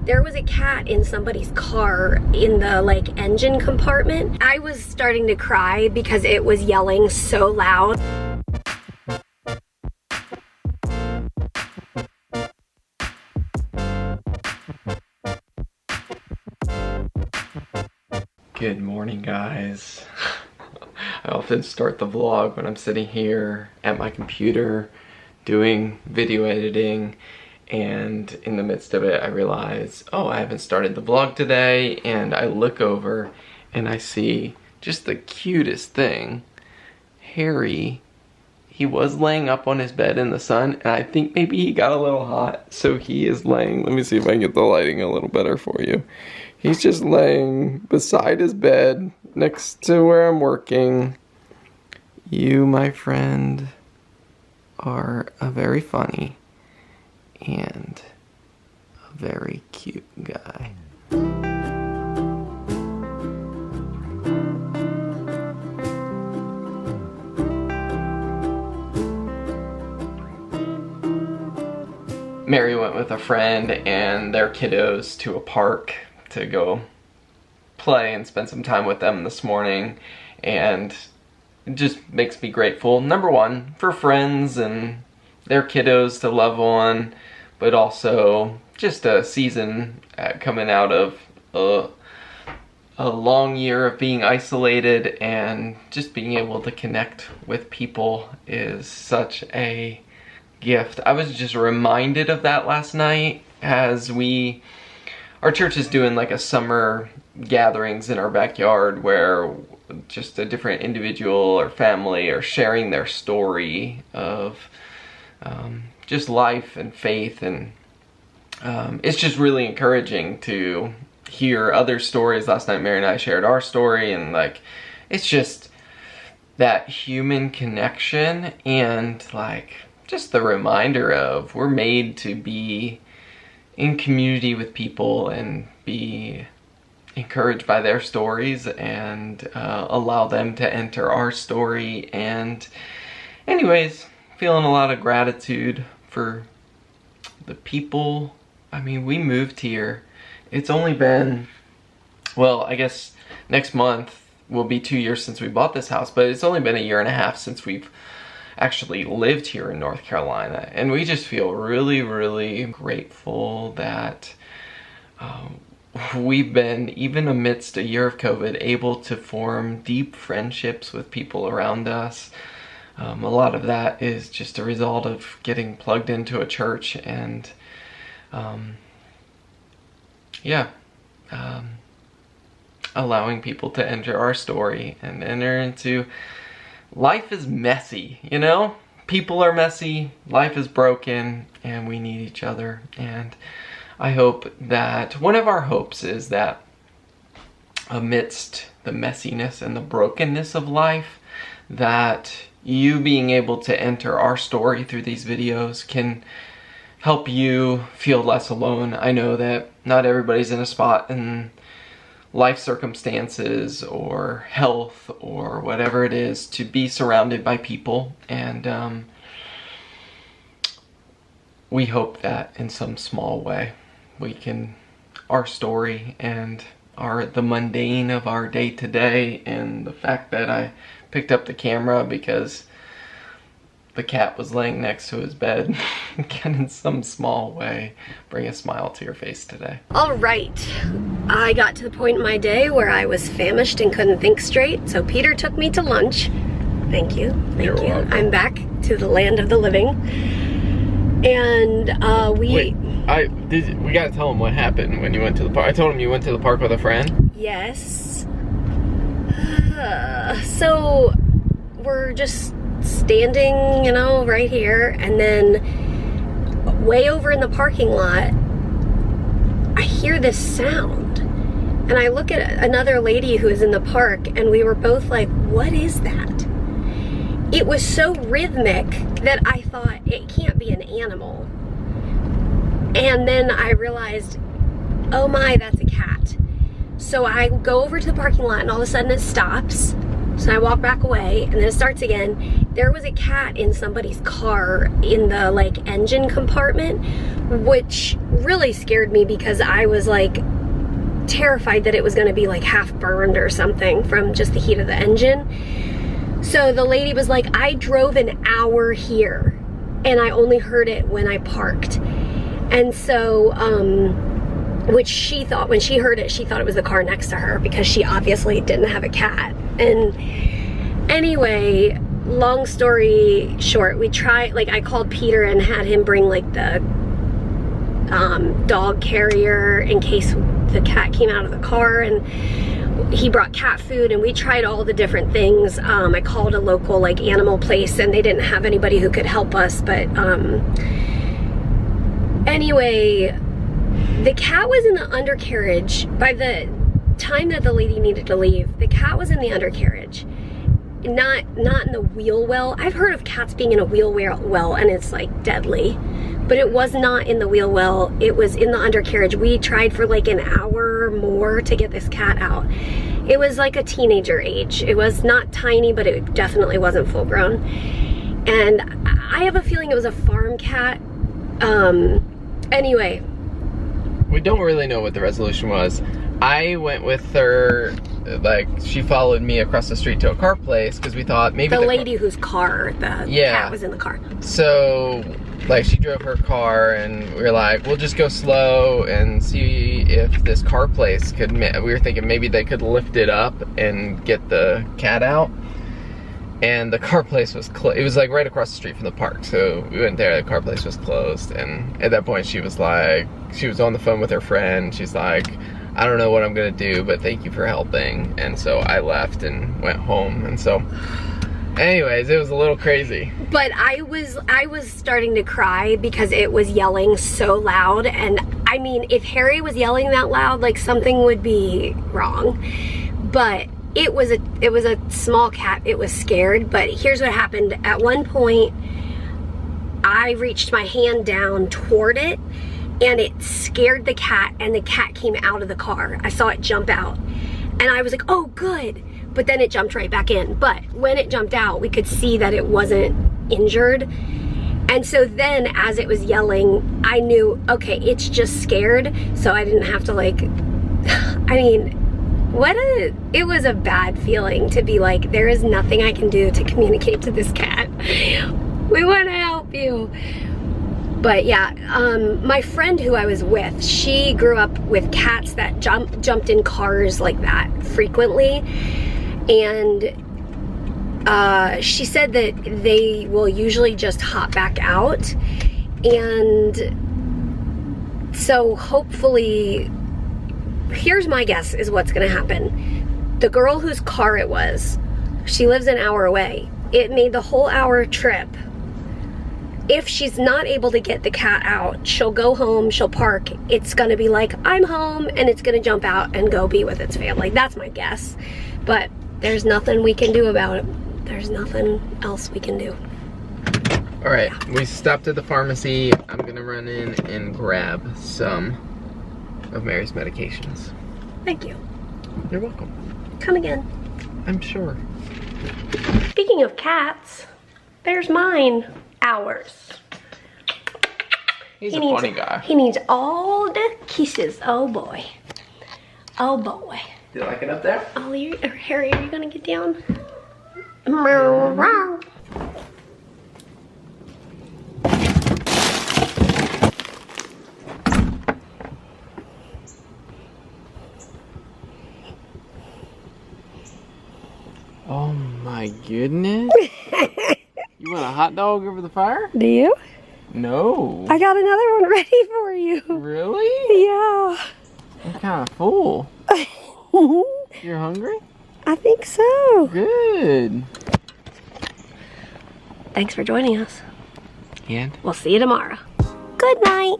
there was a cat in somebody's car in the like engine compartment. I was starting to cry because it was yelling so loud. Good morning, guys. I often start the vlog when I'm sitting here at my computer doing video editing, and in the midst of it I realize, oh, I haven't started the vlog today, and I look over and I see just the cutest thing. Harry, he was laying up on his bed in the sun, and I think maybe he got a little hot, so he is laying, let me see if I can get the lighting a little better for you. He's just laying beside his bed next to where I'm working. You, my friend, are a very funny and a very cute guy. Mary went with a friend and their kiddos to a park to go play and spend some time with them this morning, and it just makes me grateful, number one, for friends and their kiddos to love on, but also just a season coming out of a long year of being isolated, and just being able to connect with people is such a gift. I was just reminded of that last night as our church is doing like a summer gatherings in our backyard where just a different individual or family are sharing their story of just life and faith, and it's just really encouraging to hear other stories. Last night Mary and I shared our story, and like it's just that human connection, and like just the reminder of we're made to be in community with people and be encouraged by their stories, and allow them to enter our story. And anyways, feeling a lot of gratitude for the people. I mean, we moved here. It's only been, well, I guess next month will be 2 years since we bought this house, but it's only been 1.5 years since we've actually lived here in North Carolina, and we just feel really, really grateful that we've been, even amidst a year of COVID, able to form deep friendships with people around us. A lot of that is just a result of getting plugged into a church, and allowing people to enter our story and enter into. Life is messy, you know? People are messy, life is broken, and we need each other. And I hope that, one of our hopes is that amidst the messiness and the brokenness of life, that you being able to enter our story through these videos can help you feel less alone. I know that not everybody's in a spot in life circumstances or health or whatever it is to be surrounded by people, and we hope that in some small way we can, our story and the mundane of our day-to-day, and the fact that I picked up the camera because the cat was laying next to his bed can in some small way bring a smile to your face today. All right, I got to the point in my day where I was famished and couldn't think straight, so Peter took me to lunch. Thank you, thank you. Welcome. I'm back to the land of the living, and we gotta tell him what happened when you went to the park. I told him you went to the park with a friend? Yes. So we're just standing, you know, right here, and then way over in the parking lot I hear this sound, and I look at another lady who is in the park, and we were both like, what is that? It was so rhythmic that I thought it can't be an animal, and then I realized, oh my, that's a cat. So I go over to the parking lot, and all of a sudden it stops, So I walk back away, and then it starts again. There was a cat in somebody's car in the like engine compartment, which really scared me because I was like terrified that it was going to be like half burned or something from just the heat of the engine. So the lady was like, I drove an hour here and I only heard it when I parked. And so, which she thought, when she heard it, she thought it was the car next to her because she obviously didn't have a cat. And anyway, long story short, we tried, like I called Peter and had him bring like the dog carrier in case the cat came out of the car, and he brought cat food, and we tried all the different things. I called a local like animal place and they didn't have anybody who could help us, but anyway, the cat was in the undercarriage. By the time that the lady needed to leave, the cat was in the undercarriage, not in the wheel well. I've heard of cats being in a wheel well and it's like deadly, but it was not in the wheel well. It was in the undercarriage. We tried for like an hour or more to get this cat out. It was like a teenager age. It was not tiny, but it definitely wasn't full grown. And I have a feeling it was a farm cat. Anyway. We don't really know what the resolution was. I went with her, like she followed me across the street to a car place because we thought maybe the lady whose car the cat was in the car. So like she drove her car and we were like, we'll just go slow and see if this car place could, we were thinking maybe they could lift it up and get the cat out. And the car place was closed. It was like right across the street from the park. So we went there, the car place was closed. And at that point she was like, she was on the phone with her friend. She's like, I don't know what I'm gonna do, but thank you for helping. And so I left and went home. And so anyways, it was a little crazy. But I was starting to cry because it was yelling so loud. And I mean, if Harry was yelling that loud, like something would be wrong. But it was a small cat. It was scared. But here's what happened. At one point, I reached my hand down toward it and it scared the cat, and the cat came out of the car. I saw it jump out and I was like, oh good. But then it jumped right back in. But when it jumped out, we could see that it wasn't injured. And so then as it was yelling, I knew, okay, it's just scared. So I didn't have to like, I mean, it was a bad feeling to be like, there is nothing I can do to communicate to this cat. We want to help you. But yeah, my friend who I was with, she grew up with cats that jumped in cars like that frequently. And she said that they will usually just hop back out. And so hopefully, here's my guess is what's gonna happen. The girl whose car it was, she lives an hour away. It made the whole hour trip. If she's not able to get the cat out, she'll go home, she'll park. It's gonna be like, I'm home, and it's gonna jump out and go be with its family. That's my guess. But there's nothing we can do about it. There's nothing else we can do. All right, we stopped at the pharmacy. I'm gonna run in and grab some of Mary's medications. Thank you. You're welcome. Come again. I'm sure. Speaking of cats, there's mine. Ours. He's a funny guy. He needs all the kisses. Oh boy. Oh boy. Do you like it up there? Oh, Harry, are you gonna get down? Meow. Oh my goodness. You want a hot dog over the fire? Do you? No. I got another one ready for you. Really? Yeah. I'm kind of full. You're hungry? I think so. Good. Thanks for joining us. And? We'll see you tomorrow. Good night.